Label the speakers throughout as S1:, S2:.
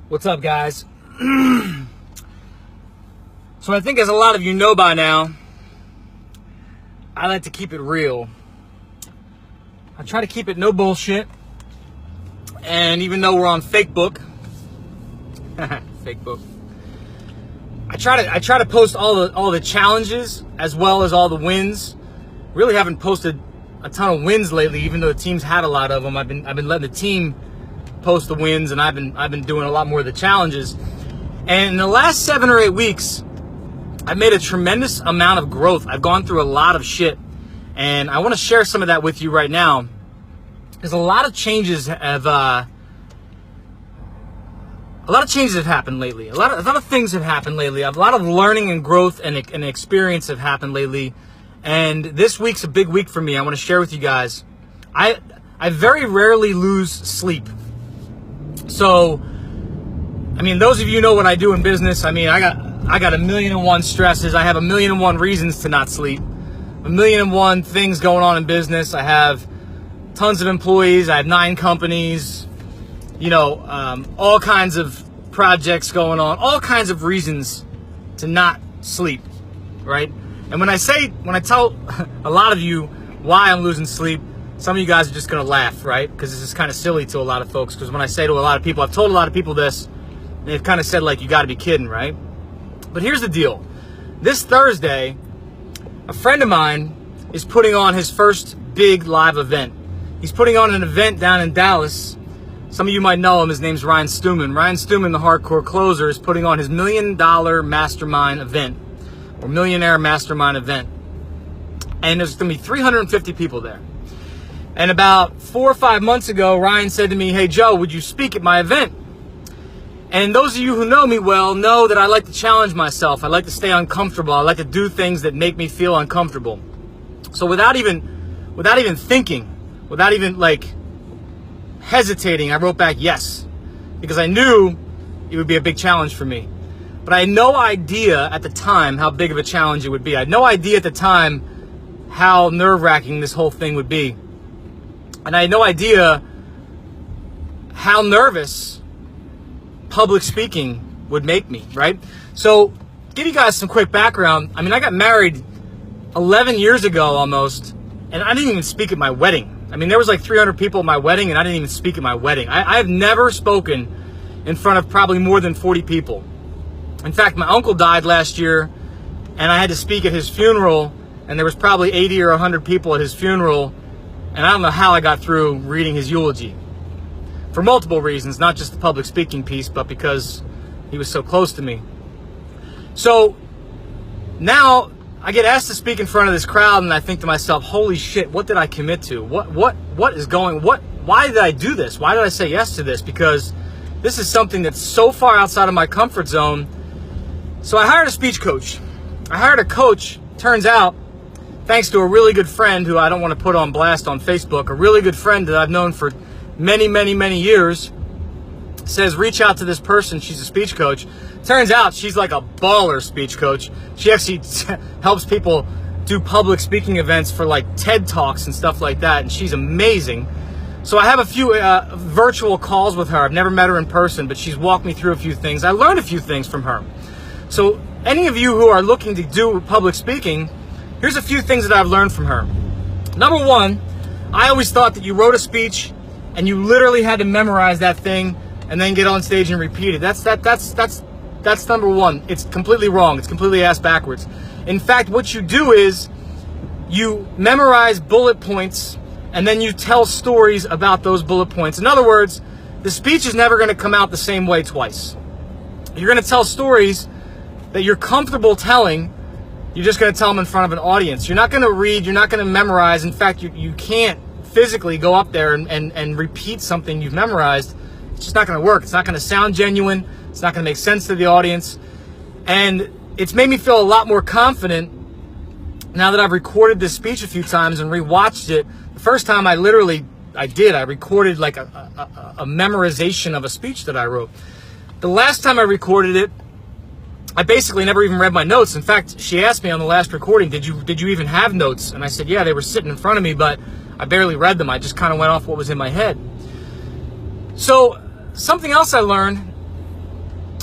S1: What's up, guys? So I think, as a lot of you know by now, I like to keep it real. I try to keep it no bullshit. And even though we're on Facebook, Facebook, I try to post all the challenges as well as all the wins. Really haven't posted a ton of wins lately, even though the team's had a lot of them. I've been letting the team post the wins, and I've been doing a lot more of the challenges. And in the last 7 or 8 weeks, I've made a tremendous amount of growth. I've gone through a lot of shit, and I want to share some of that with you right now. There's a lot of changes have happened lately. A lot of things have happened lately. A lot of learning and growth and experience have happened lately. And this week's a big week for me. I want to share with you guys. I very rarely lose sleep. So, I mean, those of you know what I do in business. I mean, I got 1,000,001 stresses. I have 1,000,001 reasons to not sleep. 1,000,001 things going on in business. I have tons of employees. I have 9 companies. All kinds of projects going on. All kinds of reasons to not sleep, right? And when I tell a lot of you why I'm losing sleep, some of you guys are just going to laugh, right? Because this is kind of silly to a lot of folks. Because when I say to a lot of people, I've told a lot of people this, and they've kind of said, like, you got to be kidding, right? But here's the deal. This Thursday, a friend of mine is putting on his first big live event. He's putting on an event down in Dallas. Some of you might know him. His name's Ryan Stewman. Ryan Stewman, the hardcore closer, is putting on his $1 million mastermind event, or millionaire mastermind event. And there's going to be 350 people there. And about 4 or 5 months ago, Ryan said to me, "Hey, Joe, would you speak at my event?" And those of you who know me well know that I like to challenge myself. I like to stay uncomfortable. I like to do things that make me feel uncomfortable. So without even thinking, without even hesitating, I wrote back yes, because I knew it would be a big challenge for me. But I had no idea at the time how big of a challenge it would be. I had no idea at the time how nerve-wracking this whole thing would be. And I had no idea how nervous public speaking would make me, right? So, give you guys some quick background. I mean, I got married 11 years ago almost, and I didn't even speak at my wedding. I mean, there was like 300 people at my wedding, and I didn't even speak at my wedding. I have never spoken in front of probably more than 40 people. In fact, my uncle died last year, and I had to speak at his funeral, and there was probably 80 or 100 people at his funeral, and I don't know how I got through reading his eulogy. For multiple reasons, not just the public speaking piece, but because he was so close to me. So now I get asked to speak in front of this crowd, and I think to myself, holy shit, what did I commit to? What is going, why did I do this? Why did I say yes to this? Because this is something that's so far outside of my comfort zone. So I hired a speech coach. I hired a coach, turns out, thanks to a really good friend who I don't want to put on blast on Facebook, a really good friend that I've known for many, many, many years, says reach out to this person. She's a speech coach. Turns out she's like a baller speech coach. She actually helps people do public speaking events for like TED Talks and stuff like that, and she's amazing. So I have a few virtual calls with her. I've never met her in person, but she's walked me through a few things. I learned a few things from her. So any of you who are looking to do public speaking, here's a few things that I've learned from her. Number one, I always thought that you wrote a speech and you literally had to memorize that thing and then get on stage and repeat it. That's number one. It's completely wrong. It's completely ass backwards. In fact, what you do is you memorize bullet points and then you tell stories about those bullet points. In other words, the speech is never going to come out the same way twice. You're going to tell stories that you're comfortable telling. You're just going to tell them in front of an audience. You're not going to read. You're not going to memorize. In fact, you can't physically go up there and repeat something you've memorized. It's just not going to work. It's not going to sound genuine. It's not going to make sense to the audience. And it's made me feel a lot more confident now that I've recorded this speech a few times and rewatched it. The first time I recorded like a memorization of a speech that I wrote. The last time I recorded it, I basically never even read my notes. In fact, she asked me on the last recording, did you even have notes? And I said, yeah, they were sitting in front of me, but I barely read them. I just kind of went off what was in my head. So something else I learned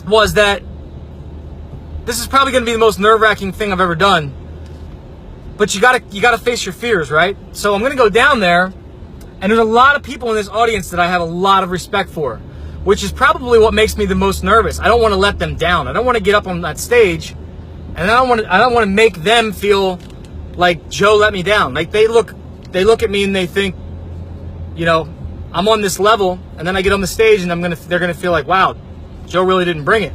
S1: was that this is probably going to be the most nerve-wracking thing I've ever done. But you gotta face your fears, right? So I'm going to go down there, and there's a lot of people in this audience that I have a lot of respect for, which is probably what makes me the most nervous. I don't want to let them down. I don't want to get up on that stage, and I don't want to make them feel like Joe let me down. Like they look at me and they think, you know, I'm on this level, and then I get on the stage and they're gonna feel like, wow, Joe really didn't bring it.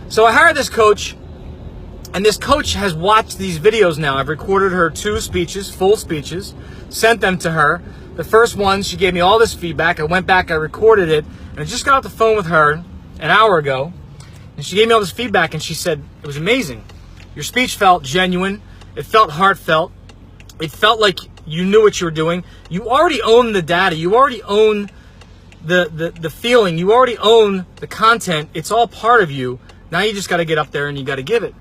S1: So I hired this coach, and this coach has watched these videos now. I've recorded her 2 speeches, full speeches, sent them to her. The first one, she gave me all this feedback. I went back, I recorded it, and I just got off the phone with her an hour ago, and she gave me all this feedback, and she said, it was amazing. Your speech felt genuine. It felt heartfelt. It felt like you knew what you were doing. You already own the data. You already own the feeling. You already own the content. It's all part of you. Now you just got to get up there and you got to give it.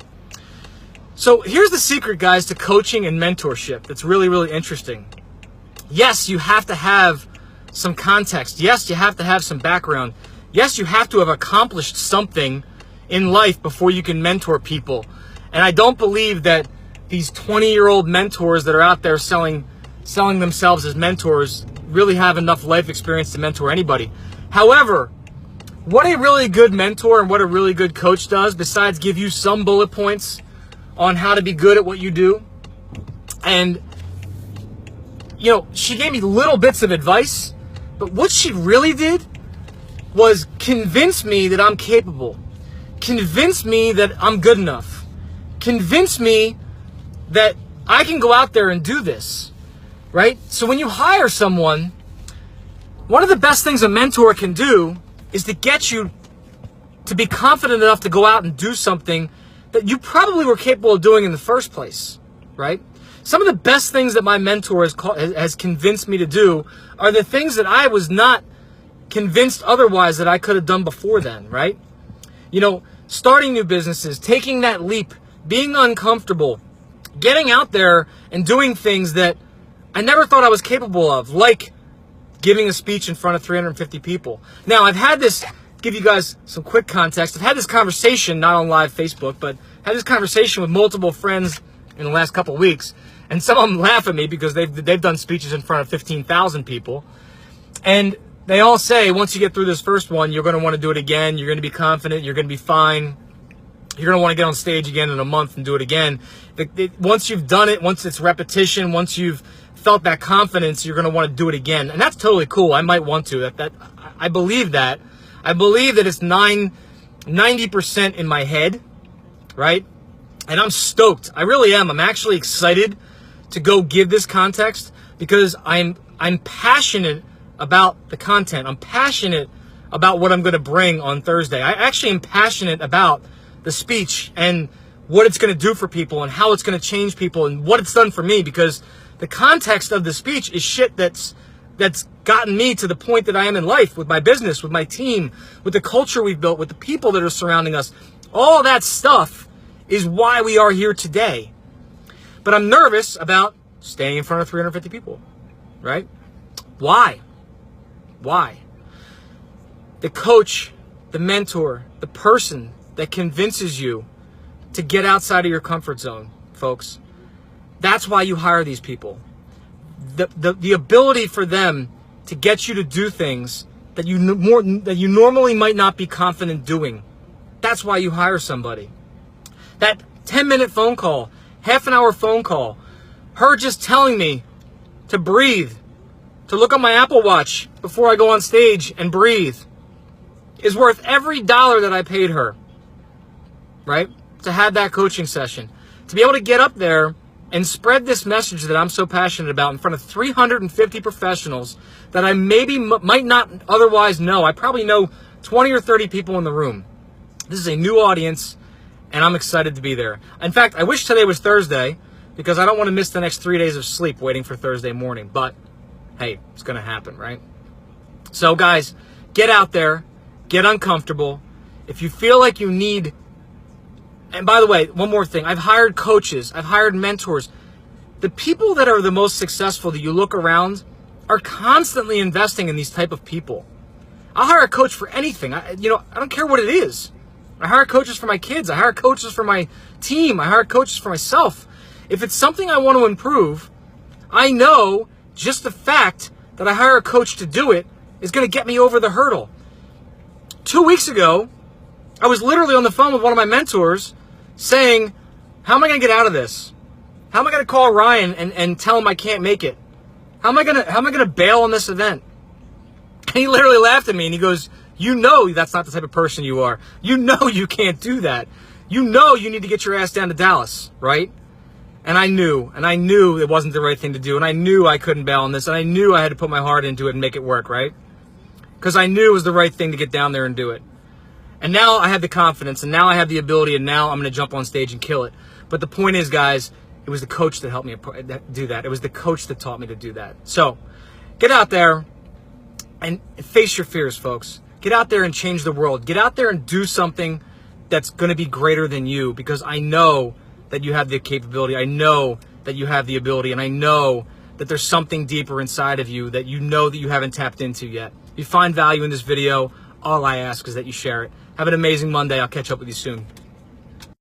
S1: So here's the secret, guys, to coaching and mentorship that's really, really interesting. Yes, you have to have some context. Yes, you have to have some background. Yes, you have to have accomplished something in life before you can mentor people. And I don't believe that these 20-year-old mentors that are out there selling themselves as mentors really have enough life experience to mentor anybody. However, what a really good mentor and what a really good coach does, besides give you some bullet points on how to be good at what you do, and you know, she gave me little bits of advice, but what she really did was convince me that I'm capable, convince me that I'm good enough, convince me that I can go out there and do this, right? So when you hire someone, one of the best things a mentor can do is to get you to be confident enough to go out and do something that you probably were capable of doing in the first place, right? Some of the best things that my mentor has convinced me to do are the things that I was not convinced otherwise that I could have done before then, right? You know, starting new businesses, taking that leap, being uncomfortable, getting out there and doing things that I never thought I was capable of, like giving a speech in front of 350 people. Now, I've had this, give you guys some quick context, I've had this conversation, not on live Facebook, but had this conversation with multiple friends in the last couple of weeks, and some of them laugh at me because they've done speeches in front of 15,000 people, and they all say, once you get through this first one, you're going to want to do it again, you're going to be confident, you're going to be fine, you're going to want to get on stage again in a month and do it again. Once you've done it, once it's repetition, once you've felt that confidence, you're going to want to do it again. And that's totally cool. I might want to. I believe that. I believe that it's 90% in my head, right? And I'm stoked. I really am. I'm actually excited to go give this context because I'm passionate about the content. I'm passionate about what I'm going to bring on Thursday. I actually am passionate about the speech and what it's going to do for people and how it's going to change people and what it's done for me, because the context of the speech is shit that's gotten me to the point that I am in life, with my business, with my team, with the culture we've built, with the people that are surrounding us. All that stuff is why we are here today. But I'm nervous about standing in front of 350 people, right? Why? The coach, the mentor, the person that convinces you to get outside of your comfort zone, folks. That's why you hire these people. The ability for them to get you to do things that you normally might not be confident doing. That's why you hire somebody. That 10-minute phone call, half an hour phone call, her just telling me to breathe, to look at my Apple Watch before I go on stage and breathe, is worth every dollar that I paid her, right? To have that coaching session. To be able to get up there and spread this message that I'm so passionate about in front of 350 professionals that I might not otherwise know. I probably know 20 or 30 people in the room. This is a new audience, and I'm excited to be there. In fact, I wish today was Thursday because I don't want to miss the next 3 days of sleep waiting for Thursday morning. But, hey, it's going to happen, right? So, guys, get out there. Get uncomfortable. If you feel like you need... And by the way, one more thing. I've hired coaches. I've hired mentors. The people that are the most successful that you look around are constantly investing in these type of people. I'll hire a coach for anything. I don't care what it is. I hire coaches for my kids. I hire coaches for my team. I hire coaches for myself. If it's something I want to improve, I know just the fact that I hire a coach to do it is going to get me over the hurdle. 2 weeks ago, I was literally on the phone with one of my mentors saying, how am I going to get out of this? How am I going to call Ryan and tell him I can't make it? How am I going to bail on this event? And he literally laughed at me and he goes, you know that's not the type of person you are. You know you can't do that. You know you need to get your ass down to Dallas, right? And I knew it wasn't the right thing to do. And I knew I couldn't bail on this. And I knew I had to put my heart into it and make it work, right? Because I knew it was the right thing to get down there and do it. And now I have the confidence, and now I have the ability, and now I'm going to jump on stage and kill it. But the point is, guys, it was the coach that helped me do that. It was the coach that taught me to do that. So get out there and face your fears, folks. Get out there and change the world. Get out there and do something that's going to be greater than you, because I know that you have the capability. I know that you have the ability, and I know that there's something deeper inside of you that you know that you haven't tapped into yet. If you find value in this video, all I ask is that you share it. Have an amazing Monday. I'll catch up with you soon.